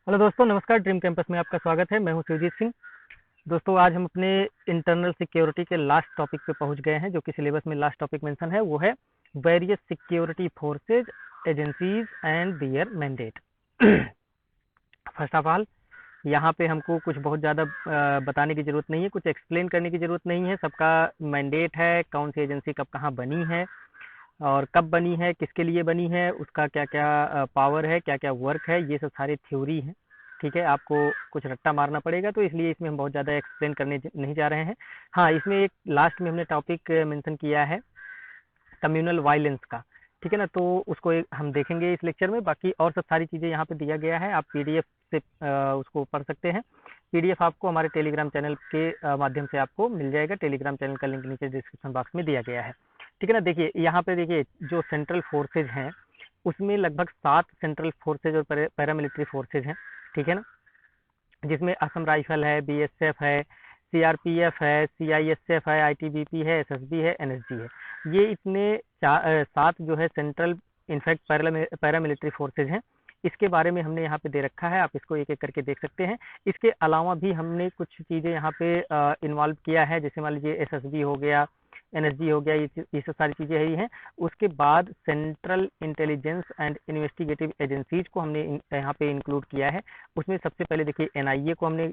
Hello दोस्तों, नमस्कार। Dream campus में आपका स्वागत है। मैं हूं शिवजीत सिंह। दोस्तों, आज हम अपने इंटरनल सिक्योरिटी के लास्ट टॉपिक पे पहुंच गए हैं। जो कि सिलेबस में लास्ट टॉपिक मेंशन है वो है various security forces, agencies and there mandate. First of all, यहाँ पे हमको कुछ बहुत ज़्यादा बताने की ज़रूरत नहीं है, कुछ एक्सप्लेन करने की ज़रूरत नहीं है। सबका मैंडेट है, कौन सी एजेंसी कब कहाँ बनी है और कब बनी है, किसके लिए बनी है, उसका क्या क्या पावर है, क्या क्या वर्क है, ये सब सारी थ्योरी है। ठीक है, आपको कुछ रट्टा मारना पड़ेगा, तो इसलिए इसमें हम बहुत ज़्यादा एक्सप्लेन करने नहीं जा रहे हैं। हाँ, इसमें एक लास्ट में हमने टॉपिक मेंशन किया है कम्युनल वायलेंस का। ठीक है ना, तो उसको हम देखेंगे इस लेक्चर में। बाकी और सब सारी चीज़ें यहाँ पे दिया गया है, आप पीडीएफ से उसको पढ़ सकते हैं। पीडीएफ आपको हमारे टेलीग्राम चैनल के माध्यम से आपको मिल जाएगा। टेलीग्राम चैनल का लिंक नीचे डिस्क्रिप्शन बॉक्स में दिया गया है। ठीक है ना, देखिए यहाँ पे देखिए जो सेंट्रल फोर्सेज हैं उसमें लगभग 7 सेंट्रल फोर्सेज और पैरामिलिट्री फोर्सेज हैं। ठीक है ना, जिसमें असम राइफल है, बीएसएफ है, सीआरपीएफ है, सीआईएसएफ है, आईटीबीपी है, एसएसबी है, एनएसजी है। ये इतने 7 जो है सेंट्रल इनफैक्ट पैरामिलिट्री फोर्सेज हैं। इसके बारे में हमने यहाँ पे दे रखा है, आप इसको एक एक करके देख सकते हैं। इसके अलावा भी हमने कुछ चीज़ें यहाँ पे इन्वॉल्व किया है, जैसे मान लीजिए एसएसबी हो गया, एनएसजी हो गया, ये सब सारी चीज़ें ही हैं। उसके बाद central intelligence and investigative agencies को हमने यहाँ पे इंक्लूड किया है। उसमें सबसे पहले देखिए एनआईए को हमने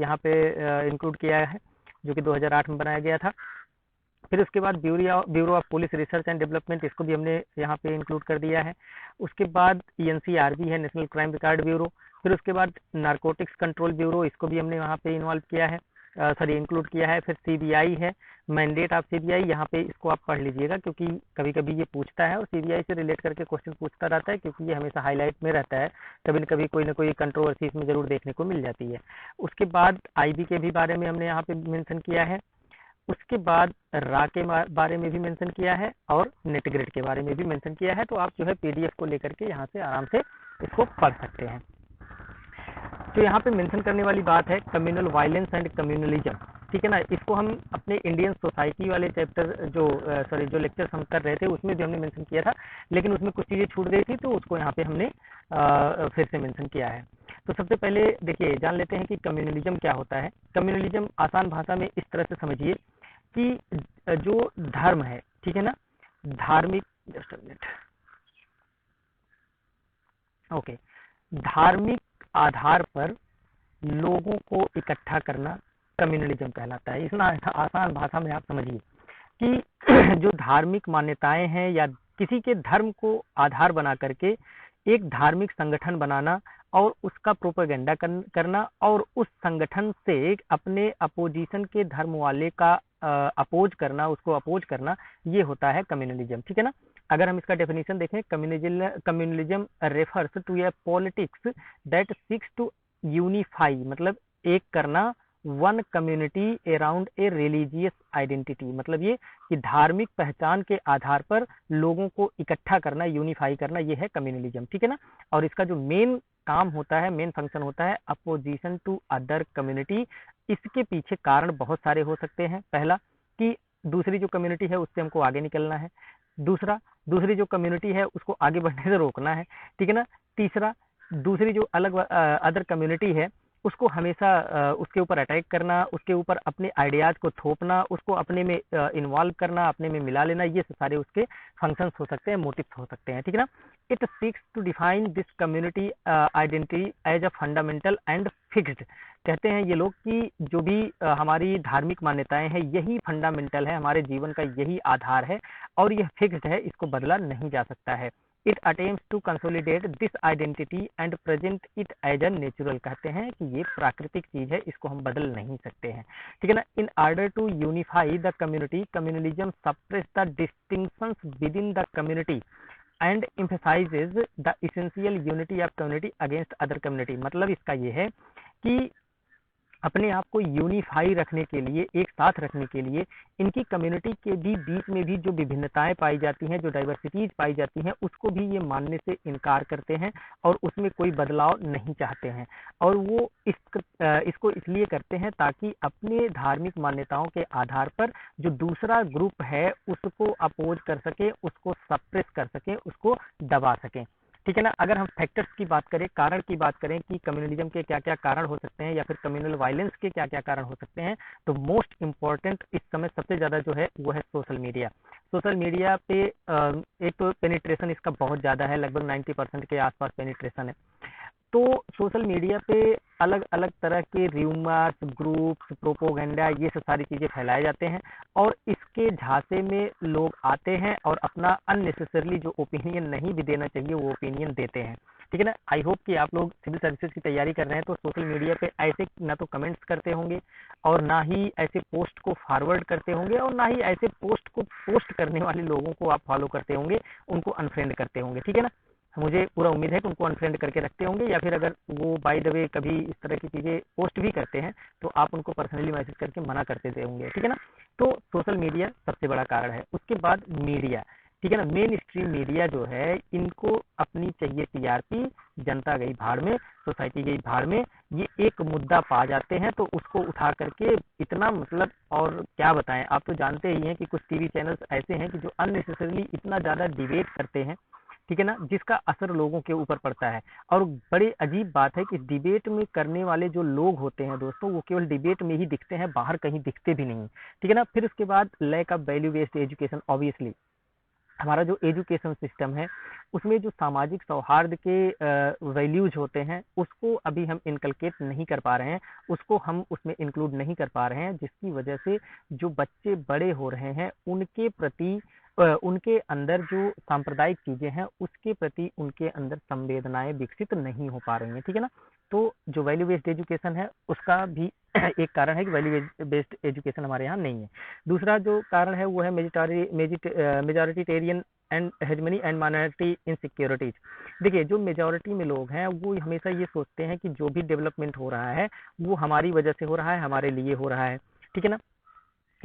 यहाँ पे इंक्लूड किया है, जो कि 2008 में बनाया गया था। फिर उसके बाद bureau of police research and development, इसको भी हमने यहाँ पे इंक्लूड कर दिया है। उसके बाद एनसीआरबी है, नेशनल क्राइम रिकॉर्ड ब्यूरो। फिर उसके बाद नारकोटिक्स कंट्रोल ब्यूरो, इसको भी हमने वहाँ पे इन्वॉल्व किया है, सॉरी इंक्लूड किया है। फिर सीबीआई है, मैंडेट ऑफ सीबीआई, यहाँ पे इसको आप पढ़ लीजिएगा क्योंकि कभी कभी ये पूछता है और सीबीआई से रिलेट करके क्वेश्चन पूछता रहता है, क्योंकि ये हमेशा हाईलाइट में रहता है। कभी न कभी कोई ना कोई कंट्रोवर्सी इसमें जरूर देखने को मिल जाती है। उसके बाद आईबी के भी बारे में हमने यहाँ पे मेंशन किया है। उसके बाद रा के बारे में भी मेंशन किया है और नेटग्रिड के बारे में भी मेंशन किया है। तो आप जो है पीडीएफ को लेकर के यहाँ से आराम से इसको पढ़ सकते हैं। जो यहाँ पे मेंशन करने वाली बात है कम्युनल वायलेंस एंड कम्युनलिज्म। ठीक है ना, इसको हम अपने इंडियन सोसाइटी वाले चैप्टर जो लेक्चर्स हम कर रहे थे उसमें भी हमने मेंशन किया था, लेकिन उसमें कुछ चीज़ें छूट गई थी, तो उसको यहाँ पे हमने फिर से मेंशन किया है। तो सबसे पहले देखिए जान लेते हैं कि कम्युनलिज्म क्या होता है। कम्युनलिज्म आसान भाषा में इस तरह से समझिए कि जो धर्म है, ठीक है ना, धार्मिक, जस्ट मिनट, ओके, धार्मिक आधार पर लोगों को इकट्ठा करना कम्युनलिज्म कहलाता है। इतना आसान भाषा में आप समझिए कि जो धार्मिक मान्यताएं हैं या किसी के धर्म को आधार बना करके एक धार्मिक संगठन बनाना और उसका प्रोपेगेंडा करना और उस संगठन से अपने अपोजिशन के धर्म वाले का अपोज करना, उसको अपोज करना, ये होता है कम्युनलिज्म। ठीक है ना, अगर हम इसका डेफिनेशन देखें, communalism refers to a politics that seeks to unify, मतलब एक करना, one community around a religious identity, मतलब ये कि धार्मिक पहचान के आधार पर लोगों को इकट्ठा करना, यूनिफाई करना, ये है कम्युनलिज्म। ठीक है ना, और इसका जो मेन काम होता है, मेन फंक्शन होता है अपोजिशन टू अदर कम्युनिटी। इसके पीछे कारण बहुत सारे हो सकते हैं। पहला कि दूसरी जो कम्युनिटी है उससे हमको आगे निकलना है। दूसरा, दूसरी जो कम्युनिटी है उसको आगे बढ़ने से रोकना है। ठीक है ना। तीसरा, दूसरी जो अलग अदर कम्युनिटी है उसको हमेशा उसके ऊपर अटैक करना, उसके ऊपर अपने आइडियाज को थोपना, उसको अपने में इन्वॉल्व करना, अपने में मिला लेना, ये सारे उसके फंक्शंस हो सकते हैं, मोटिव्स हो सकते हैं। ठीक है ना। It seeks to define this community identity as a fundamental and fixed. कहते हैं ये लोग कि जो भी हमारी धार्मिक मान्यताएं हैं यही फंडामेंटल है, हमारे जीवन का यही आधार है और यह फिक्स्ड है, इसको बदला नहीं जा सकता है। It attempts to consolidate this identity and present it as a natural. कहते हैं कि ये प्राकृतिक चीज है, इसको हम बदल नहीं सकते हैं। ठीक है ना। In order to unify the community, communalism suppress the distinctions within the community and emphasizes the essential unity of community against other community. मतलब इसका ये है कि अपने आप को यूनिफाई रखने के लिए, एक साथ रखने के लिए, इनकी कम्युनिटी के भी बीच में भी जो विभिन्नताएं पाई जाती हैं, जो डाइवर्सिटीज पाई जाती हैं, उसको भी ये मानने से इनकार करते हैं और उसमें कोई बदलाव नहीं चाहते हैं। और वो इसको इसलिए करते हैं ताकि अपने धार्मिक मान्यताओं के आधार पर जो दूसरा ग्रुप है उसको अपोज कर सके, उसको सप्रेस कर सके, उसको दबा सके। ठीक है ना। अगर हम फैक्टर्स की बात करें, कारण की बात करें कि कम्युनलिज्म के क्या क्या कारण हो सकते हैं या फिर कम्युनल वायलेंस के क्या क्या कारण हो सकते हैं, तो मोस्ट इंपॉर्टेंट इस समय सबसे ज्यादा जो है वो है सोशल मीडिया। सोशल मीडिया पे एक तो पेनिट्रेशन इसका बहुत ज्यादा है, लगभग 90% के आसपास पेनिट्रेशन है। तो सोशल मीडिया पे अलग अलग तरह के र्यूमर्स, ग्रुप्स, प्रोपोगंडा, ये सब सारी चीजें फैलाए जाते हैं और इसके झांसे में लोग आते हैं और अपना अननेसेसरली जो ओपिनियन नहीं भी देना चाहिए वो ओपिनियन देते हैं। ठीक है ना। आई होप कि आप लोग सिविल सर्विसेज की तैयारी कर रहे हैं तो सोशल मीडिया पे ऐसे ना तो कमेंट्स करते होंगे और ना ही ऐसे पोस्ट को फॉरवर्ड करते होंगे और ना ही ऐसे पोस्ट को पोस्ट करने वाले लोगों को आप फॉलो करते होंगे, उनको अनफ्रेंड करते होंगे। ठीक है ना। मुझे पूरा उम्मीद है कि उनको अनफ्रेंड करके रखते होंगे, या फिर अगर वो बाय द वे कभी इस तरह की चीजें पोस्ट भी करते हैं तो आप उनको पर्सनली मैसेज करके मना करते थे होंगे। ठीक है ना। तो सोशल मीडिया सबसे बड़ा कारण है। उसके बाद मीडिया, ठीक है ना, मेन स्ट्रीम मीडिया जो है, इनको अपनी चाहिए टीआरपी, जनता गई भाड़ में, सोसाइटी गई भाड़ में, ये एक मुद्दा पा जाते हैं तो उसको उठा करके इतना मतलब, और क्या बताएं, आप तो जानते ही हैं कि कुछ टीवी चैनल्स ऐसे हैं कि जो अननेसेसरली इतना ज्यादा डिबेट करते हैं, ठीक है ना, जिसका असर लोगों के ऊपर पड़ता है। और बड़ी अजीब बात है कि डिबेट में करने वाले जो लोग होते हैं दोस्तों, वो केवल डिबेट में ही दिखते हैं, बाहर कहीं दिखते भी नहीं। ठीक है ना। फिर उसके बाद lack of value based education. Obviously हमारा जो एजुकेशन सिस्टम है उसमें जो सामाजिक सौहार्द के वैल्यूज होते हैं उसको अभी हम इनकलकेट नहीं कर पा रहे हैं, उसको हम उसमें इंक्लूड नहीं कर पा रहे हैं, जिसकी वजह से जो बच्चे बड़े हो रहे हैं उनके प्रति उनके अंदर जो सांप्रदायिक चीजें हैं उसके प्रति उनके अंदर संवेदनाएं विकसित नहीं हो पा रही हैं। ठीक है ना। तो जो वैल्यू बेस्ड एजुकेशन है उसका भी एक कारण है कि वैल्यू बेस्ड एजुकेशन हमारे यहाँ नहीं है। दूसरा जो कारण है वो है majoritarian and hegemony and minority insecurities. देखिए, जो मेजॉरिटी में लोग हैं वो हमेशा ये सोचते हैं कि जो भी डेवलपमेंट हो रहा है वो हमारी वजह से हो रहा है, हमारे लिए हो रहा है। ठीक है ना।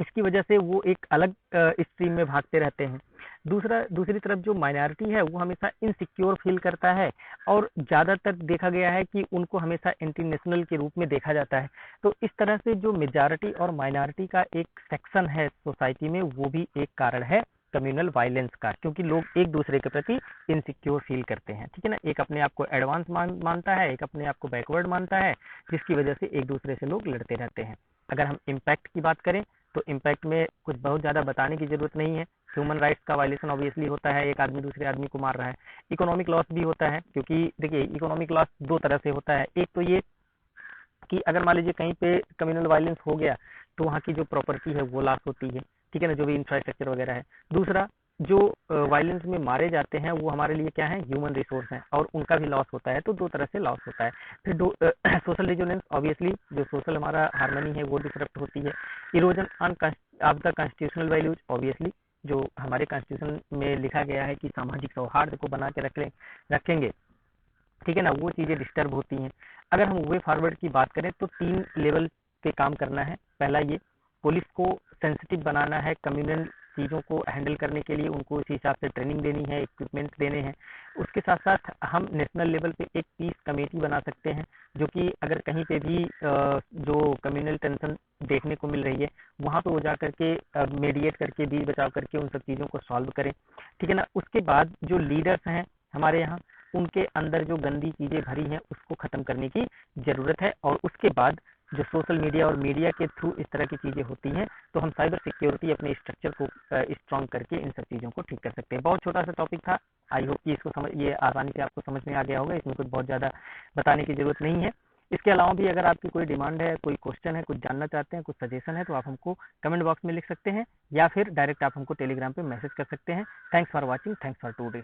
इसकी वजह से वो एक अलग स्ट्रीम में भागते रहते हैं। दूसरी तरफ जो माइनॉरिटी है वो हमेशा इनसिक्योर फील करता है और ज्यादातर देखा गया है कि उनको हमेशा एंटी नेशनल के रूप में देखा जाता है। तो इस तरह से जो मेजॉरिटी और माइनॉरिटी का एक सेक्शन है सोसाइटी में, वो भी एक कारण है कम्युनल वायलेंस का, क्योंकि लोग एक दूसरे के प्रति इनसिक्योर फील करते हैं। ठीक है ना। एक अपने आप को एडवांस मानता है, एक अपने आप को बैकवर्ड मानता है, जिसकी वजह से एक दूसरे से लोग लड़ते रहते हैं। अगर हम इम्पैक्ट की बात करें तो इम्पैक्ट में कुछ बहुत ज्यादा बताने की जरूरत नहीं है। ह्यूमन राइट्स का वायलेशन ऑब्वियसली होता है, एक आदमी दूसरे आदमी को मार रहा है। इकोनॉमिक लॉस भी होता है, क्योंकि देखिए इकोनॉमिक लॉस दो तरह से होता है। एक तो ये कि अगर मान लीजिए कहीं पे कम्युनल वायलेंस हो गया तो वहाँ की जो प्रॉपर्टी है वो लॉस होती है। ठीक है ना, जो भी इंफ्रास्ट्रक्चर वगैरह है। दूसरा, जो वायलेंस में मारे जाते हैं वो हमारे लिए क्या है, ह्यूमन रिसोर्स हैं, और उनका भी लॉस होता है। तो दो तरह से लॉस होता है। फिर सोशल रिजोनेंस, ऑब्वियसली जो सोशल हमारा हार्मनी है वो डिसरप्ट होती है। Erosion of the constitutional values, obviously जो हमारे कॉन्स्टिट्यूशन में लिखा गया है कि सामाजिक सौहार्द को बना के रखेंगे, ठीक है ना, वो चीजें डिस्टर्ब होती हैं। अगर हम वे फॉरवर्ड की बात करें तो 3 लेवल पे काम करना है। पहला, ये पुलिस को सेंसिटिव बनाना है कम्युनल चीज़ों को हैंडल करने के लिए, उनको उसी हिसाब से ट्रेनिंग देनी है, इक्विपमेंट देने हैं। उसके साथ साथ हम नेशनल लेवल पे एक पीस कमेटी बना सकते हैं, जो कि अगर कहीं पे भी जो कम्युनल टेंशन देखने को मिल रही है वहाँ पे वो जा करके मेडिएट करके, बीच बचाव करके उन सब चीज़ों को सॉल्व करें। ठीक है ना। उसके बाद जो लीडर्स हैं हमारे यहाँ, उनके अंदर जो गंदी चीजें भरी हैं उसको खत्म करने की जरूरत है। और उसके बाद जो सोशल मीडिया और मीडिया के थ्रू इस तरह की चीजें होती हैं तो हम साइबर सिक्योरिटी अपने स्ट्रक्चर को स्ट्रॉन्ग करके इन सब चीजों को ठीक कर सकते हैं। बहुत छोटा सा टॉपिक था, आई होप कि इसको ये आसानी से आपको समझ में आ गया होगा। इसमें कुछ बहुत ज्यादा बताने की जरूरत नहीं है। इसके अलावा भी अगर आपकी कोई डिमांड है, कोई क्वेश्चन है, कुछ जानना चाहते हैं, कुछ सजेशन है, तो आप हमको कमेंट बॉक्स में लिख सकते हैं या फिर डायरेक्ट आप हमको टेलीग्राम पे मैसेज कर सकते हैं। Thanks for watching, thanks for today.